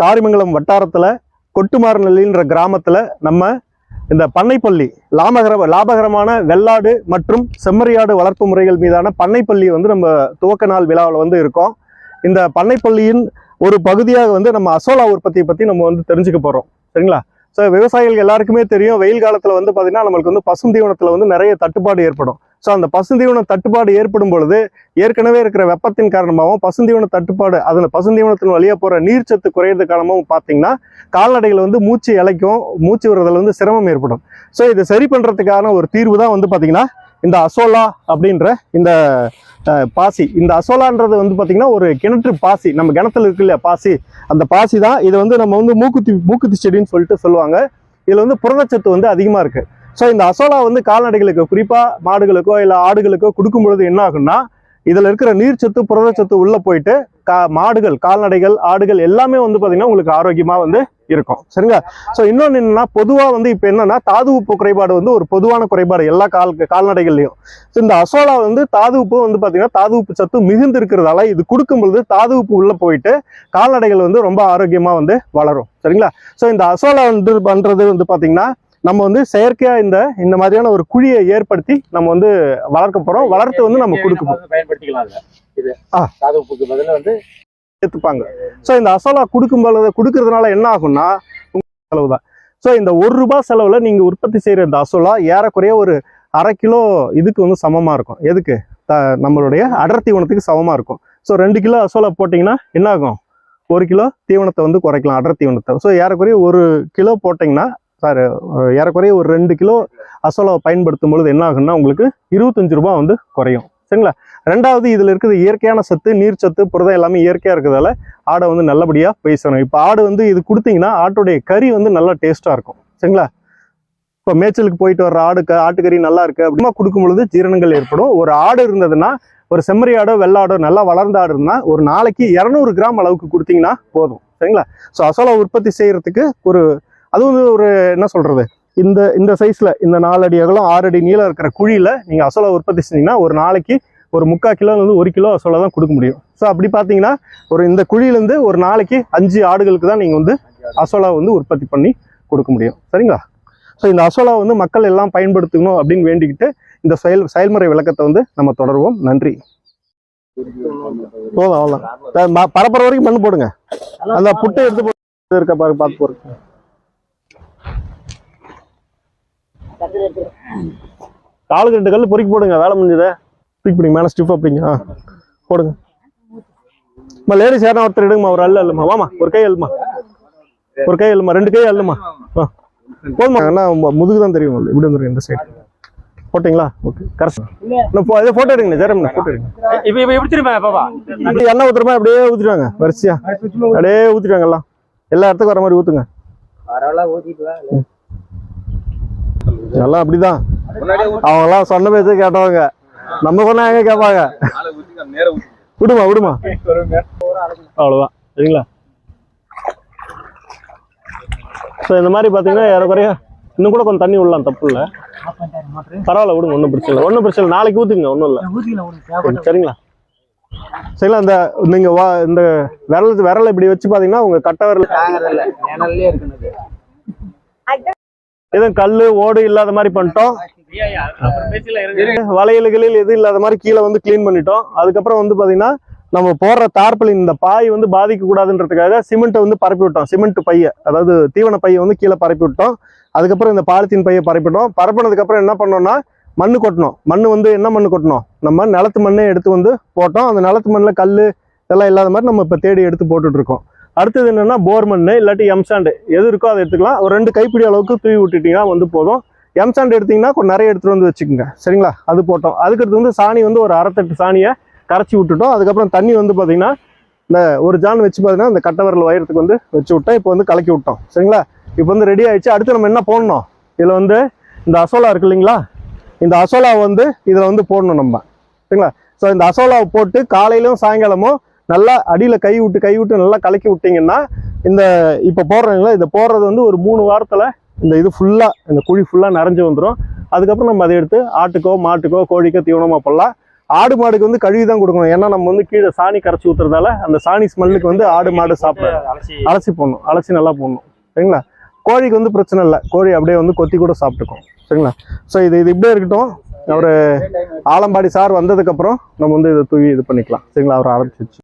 காரிமங்கலம் வட்டாரத்தில் கொட்டுமாரநல்லின்ற கிராமத்தில் நம்ம இந்த பண்ணைப்பள்ளி லாபகரமான வெள்ளாடு மற்றும் செம்மறியாடு வளர்ப்பு முறைகள் மீதான பண்ணைப்பள்ளி வந்து நம்ம துவக்க நாள் விழாவில் வந்து இருக்கோம். இந்த பண்ணைப்பள்ளியின் ஒரு பகுதியாக வந்து நம்ம அசோலா உற்பத்தியை பற்றி நம்ம வந்து தெரிஞ்சுக்க போகிறோம். சரிங்களா? ஸோ விவசாயிகள் எல்லாருக்குமே தெரியும், வெயில் காலத்தில் வந்து பார்த்திங்கன்னா நம்மளுக்கு வந்து பசுந்தீவனத்தில் வந்து நிறைய தட்டுப்பாடு ஏற்படும். ஸோ அந்த பசுந்தீவன தட்டுப்பாடு ஏற்படும் பொழுது ஏற்கனவே இருக்கிற வெப்பத்தின் காரணமாகவும் பசுந்தீவன தட்டுப்பாடு அதில் பசுந்தீவனத்தின் வழியாக போகிற நீர்ச்சத்து குறையிறது காரணமாகவும் பார்த்தீங்கன்னா கால்நடைகள் வந்து மூச்சு இலைக்கும், மூச்சு விடுறதுல வந்து சிரமம் ஏற்படும். ஸோ இதை சரி பண்ணுறதுக்கான ஒரு தீர்வு தான் வந்து பார்த்திங்கன்னா இந்த அசோலா அப்படின்ற இந்த பாசி. இந்த அசோலான்றது வந்து பார்த்திங்கன்னா ஒரு கிணற்று பாசி, நம்ம கிணத்துல இருக்கு இல்லையா பாசி, அந்த பாசி தான். இதை வந்து நம்ம வந்து மூக்குத்தி செடின்னு சொல்லிட்டு சொல்லுவாங்க. இதில் வந்து புரதச்சத்து வந்து அதிகமாக இருக்குது. ஸோ இந்த அசோலா வந்து கால்நடைகளுக்கு, குறிப்பாக மாடுகளுக்கோ இல்லை ஆடுகளுக்கோ கொடுக்கும் பொழுது என்ன ஆகும்னா இதில் இருக்கிற நீர்ச்சத்து புரதச்சத்து உள்ளே போயிட்டு மாடுகள், கால்நடைகள், ஆடுகள் எல்லாமே வந்து பார்த்திங்கன்னா உங்களுக்கு ஆரோக்கியமாக வந்து இருக்கும். சரிங்களா? ஸோ இன்னொன்று என்னன்னா, பொதுவாக வந்து இப்போ என்னன்னா தாது உப்பு குறைபாடு வந்து ஒரு பொதுவான குறைபாடு எல்லா கால்நடைகள்லையும். ஸோ இந்த அசோலா வந்து தாது உப்பு வந்து பார்த்தீங்கன்னா தாது உப்பு சத்து மிகுந்து இருக்கிறதால இது கொடுக்கும் பொழுது தாது உப்பு உள்ளே போயிட்டு கால்நடைகள் வந்து ரொம்ப ஆரோக்கியமாக வந்து வளரும். சரிங்களா? ஸோ இந்த அசோலா வந்து பண்ணுறது வந்து பார்த்தீங்கன்னா நம்ம வந்து செயற்கையா இந்த மாதிரியான ஒரு குழியை ஏற்படுத்தி நம்ம வந்து வளர்க்க போறோம். வளர்த்து வந்து நம்ம கொடுக்கலாம், எடுத்துப்பாங்க. ஸோ இந்த அசோலா கொடுக்கறதுனால என்ன ஆகும்னா செலவு தான். ஸோ இந்த ₹1 செலவுல நீங்க உற்பத்தி செய்யற இந்த அசோலா ஏறக்குறைய ஒரு ½ கிலோ இதுக்கு வந்து சமமா இருக்கும். எதுக்கு? நம்மளுடைய அடர் தீவனத்துக்கு சமமா இருக்கும். ஸோ 2 கிலோ அசோலா போட்டிங்கன்னா என்ன ஆகும்? 1 கிலோ தீவனத்தை வந்து குறைக்கலாம், அடர் தீவனத்தை. ஸோ ஏறக்குறைய 1 கிலோ போட்டிங்கன்னா ஏறக்குறைய ஒரு 2 கிலோ அசோலாவை பயன்படுத்தும் பொழுது என்ன ஆகுன்னா உங்களுக்கு ₹25 வந்து குறையும். சரிங்களா? ரெண்டாவது, இதில் இருக்கிறது இயற்கையான சத்து, நீர் சத்து, புரதம் எல்லாமே இயற்கையாக இருக்கிறதால ஆடை வந்து நல்லபடியாக பேசணும். இப்போ ஆடு வந்து இது கொடுத்தீங்கன்னா ஆட்டுடைய கறி வந்து நல்லா டேஸ்ட்டாக இருக்கும். சரிங்களா? இப்போ மேய்ச்சலுக்கு போயிட்டு வர்ற ஆட்டுக்கறி நல்லா இருக்குது அப்படின்னா கொடுக்கும் பொழுது ஜீரணங்கள் ஏற்படும். ஒரு ஆடு இருந்ததுன்னா, ஒரு செம்மறி ஆடோ வெள்ளாடோ நல்லா வளர்ந்த ஆடு இருந்தால் ஒரு நாளைக்கு 200 கிராம் அளவுக்கு கொடுத்தீங்கன்னா போதும். சரிங்களா? ஸோ அசோலா உற்பத்தி செய்கிறதுக்கு அது வந்து ஒரு என்ன சொல்கிறது, இந்த சைஸில் இந்த 4 அடி அகலம் 6 அடி நீளம் இருக்கிற குழியில் நீங்கள் அசோலா உற்பத்தி செஞ்சீங்கன்னா ஒரு நாளைக்கு ஒரு 3/4 கிலோலேருந்து 1 கிலோ அசோலா தான் கொடுக்க முடியும். ஸோ அப்படி பார்த்தீங்கன்னா இந்த குழியிலேருந்து ஒரு நாளைக்கு 5 ஆடுகளுக்கு தான் நீங்கள் வந்து அசோலா வந்து உற்பத்தி பண்ணி கொடுக்க முடியும். சரிங்களா? ஸோ இந்த அசோலா வந்து மக்கள் எல்லாம் பயன்படுத்தணும் அப்படின்னு வேண்டிக்கிட்டு இந்த செயல்முறை விளக்கத்தை வந்து நம்ம தொடருவோம். நன்றி. போதும், அவ்வளோதான். பரப்புற வரைக்கும் மண் போடுங்க. அந்த புட்டை எடுத்து இருக்க பார்த்து போடுங்க. காலுக்கு 2 கல் பொறுக்கி போடுங்க, வேலை முடிஞ்சதை தூக்கி பிடிங்க, மேலே ஸ்டிஃப் அப்படிங்க. போடுங்க. லேடிஸ் யாரும் ஒருத்தர் எடுங்கம்மா, ஒரு அல்ல இல்லைம்மா, வாமா ஒரு கை அல்லுமா, 2 கை அல்லுமா. போதுமா, ஏன்னா முதுகு தான் தெரியும், இப்படி வந்துடும் இந்த சைடு. போட்டிங்களா? Okay, correct. ஃபோட்டோ எடுங்க, ஜெரம் ஃபோட்டோ எடுங்க. எண்ணெய் ஊற்றுறமா அப்படியே ஊற்றிடுவாங்க, வரிசையா அப்படியே ஊற்றிடுவாங்க. எல்லா இடத்துக்கும் வர மாதிரி ஊற்றுங்க. எல்லாம் அப்படிதான், அவங்கெல்லாம் சொன்ன பேச்சே கேட்டவங்க, நம்ம சொன்னா எங்க கேட்பாங்க. விடுமா அவ்வளவுதான். சரிங்களா? ஸோ இந்த மாதிரி பார்த்தீங்கன்னா ஏறக்குறைய இன்னும் கூட கொஞ்சம் தண்ணி விடலாம், தப்பு இல்லை, பரவாயில்ல, விடுங்க, ஒன்றும் பிரச்சனை இல்லை. நாளைக்கு ஊற்றுங்க, ஒன்றும் இல்லை. சரிங்களா? சரிங்களா? இந்த விரலை இப்படி வச்சு பார்த்தீங்கன்னா உங்க கட்டை விரல் எதுவும் கல்லு ஓடு இல்லாத மாதிரி பண்ணிட்டோம். வளையல்களில் எதுவும் இல்லாத மாதிரி கீழே வந்து கிளீன் பண்ணிட்டோம். அதுக்கப்புறம் வந்து பாத்தீங்கன்னா நம்ம போடுற தார்பலின் இந்த பாய் வந்து பாதிக்க கூடாதுன்றதுக்காக சிமெண்ட்டை வந்து பரப்பி விட்டோம். சிமெண்ட் பையை, அதாவது தீவன பையை வந்து கீழே பரப்பி விட்டோம். அதுக்கப்புறம் இந்த பாலித்தீன் பையை பரப்பிட்டோம். பரப்பினதுக்கு அப்புறம் என்ன பண்ணோம்னா மண்ணு கொட்டணும். மண்ணு வந்து என்ன மண்ணு கொட்டணும், நம்ம நிலத்து மண்ணே எடுத்து வந்து போட்டோம். அந்த நிலத்து மண்ணில் கல் இதெல்லாம் இல்லாத மாதிரி நம்ம இப்போ தேடி எடுத்து போட்டுட்டு இருக்கோம். அடுத்தது என்னன்னா போர் மண் இல்லாட்டி எம்சாண்டு எது இருக்கோ அதை எடுத்துக்கலாம். ஒரு 2 கைப்பிடி அளவுக்கு தூவி விட்டுட்டீங்கன்னா வந்து போதும். எம்சாண்டு எடுத்தீங்கன்னா கொஞ்சம் நிறைய எடுத்துட்டு வந்து வச்சுக்கோங்க. சரிங்களா? அது போட்டோம். அதுக்கடுத்து வந்து சாணி வந்து ஒரு 1/2 தட்டு சாணியை கரைச்சி விட்டுட்டோம். அதுக்கப்புறம் தண்ணி வந்து பார்த்தீங்கன்னா இந்த ஒரு ஜான் வச்சு பார்த்தீங்கன்னா இந்த கட்டை விரல் வயறதுக்கு வந்து வச்சு விட்டோம். இப்போ வந்து கலக்கி விட்டோம். சரிங்களா? இப்போ வந்து ரெடி ஆயிடுச்சு. அடுத்து நம்ம என்ன போடணும், இதில் வந்து இந்த அசோலா இருக்கு இல்லைங்களா, இந்த அசோலா வந்து இதில் வந்து போடணும் நம்ம. சரிங்களா? ஸோ இந்த அசோலாவை போட்டு காலையிலும் சாயங்காலமும் நல்லா அடியில் கை விட்டு நல்லா கலக்கி விட்டிங்கன்னா இந்த இப்போ போடுறீங்களா, இதை போடுறது வந்து ஒரு 3 வாரத்தில் இது ஃபுல்லாக இந்த குழி ஃபுல்லாக நிறைஞ்சு வந்துடும். அதுக்கப்புறம் நம்ம அதை எடுத்து ஆட்டுக்கோ மாட்டுக்கோ கோழிக்கோ தீவனமாக போடலாம். ஆடு மாடுக்கு வந்து கழுவி தான் கொடுக்கணும். ஏன்னா நம்ம வந்து கீழே சாணி கரைச்சி ஊத்துறதால அந்த சாணி ஸ்மெல்லுக்கு வந்து ஆடு மாடு சாப்பிட அலசி போடணும், அலசி நல்லா போடணும். சரிங்களா? கோழிக்கு வந்து பிரச்சனை இல்லை, கோழி அப்படியே வந்து கொத்தி கூட சாப்பிட்டுக்கும். சரிங்களா? ஸோ இது இப்படியே இருக்கட்டும். அவர் ஆலம்பாடி சார் வந்ததுக்கப்புறம் நம்ம வந்து இதை தூவி இது பண்ணிக்கலாம். சரிங்களா? அவர் ஆரம்பிச்சிருச்சு.